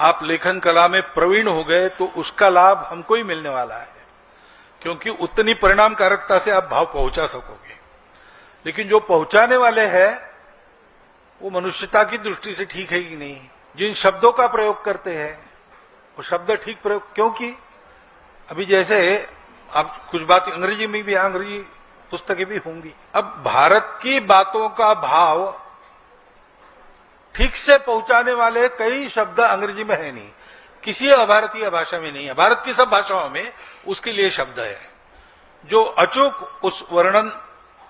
आप लेखन कला में प्रवीण हो गए तो उसका लाभ हमको ही मिलने वाला है, क्योंकि उतनी परिणामकारकता से आप भाव पहुंचा सकोगे। लेकिन जो पहुंचाने वाले हैं वो मनुष्यता की दृष्टि से ठीक है कि नहीं। जिन शब्दों का प्रयोग करते हैं वो शब्द ठीक प्रयोग, क्योंकि अभी जैसे आप कुछ बात अंग्रेजी में भी, अंग्रेजी पुस्तकें भी होंगी। अब भारत की बातों का भाव ठीक से पहुंचाने वाले कई शब्द अंग्रेजी में है नहीं, किसी अभारतीय भाषा में नहीं है। भारत की सब भाषाओं में उसके लिए शब्द है जो अचूक उस वर्णन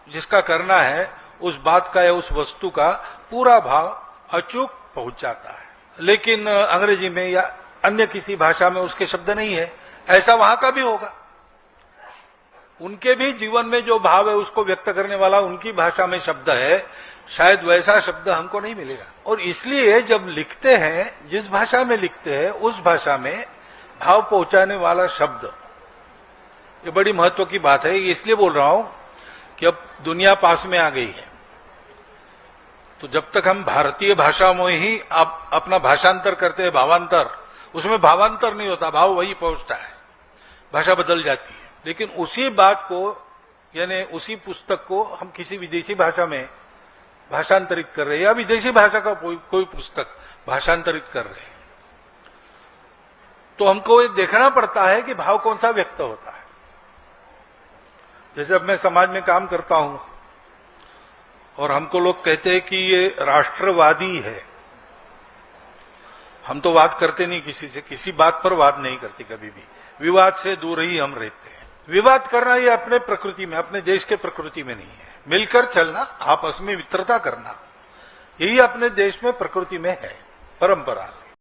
जिसका करना है, उस बात का या उस वस्तु का पूरा भाव अचूक पहुंचाता है। लेकिन अंग्रेजी में या अन्य किसी भाषा में उसके शब्द नहीं है। ऐसा वहां का भी होगा, उनके भी जीवन में जो भाव है उसको व्यक्त करने वाला उनकी भाषा में शब्द है, शायद वैसा शब्द हमको नहीं मिलेगा। और इसलिए जब लिखते हैं, जिस भाषा में लिखते हैं उस भाषा में भाव पहुंचाने वाला शब्द, ये बड़ी महत्व की बात है। इसलिए बोल रहा हूं कि अब दुनिया पास में आ गई है, तो जब तक हम भारतीय भाषा में ही आप अपना भाषांतर करते हैं, भावांतर, उसमें भावांतर नहीं होता, भाव वही पहुंचता है, भाषा बदल जाती है। लेकिन उसी बात को, यानी उसी पुस्तक को हम किसी विदेशी भाषा में भाषांतरित कर रहे हैं, या विदेशी भाषा का कोई पुस्तक भाषांतरित कर रहे हैं, तो हमको ये देखना पड़ता है कि भाव कौन सा व्यक्त होता है। जैसे अब मैं समाज में काम करता हूं और हमको लोग कहते हैं कि ये राष्ट्रवादी है। हम तो वाद करते नहीं किसी से, किसी बात पर वाद नहीं करते कभी भी, विवाद से दूर ही हम रहते हैं। विवाद करना ये अपने प्रकृति में, अपने देश के प्रकृति में नहीं है। मिलकर चलना, आपस में मित्रता करना, यही अपने देश में प्रकृति में है, परंपरा से।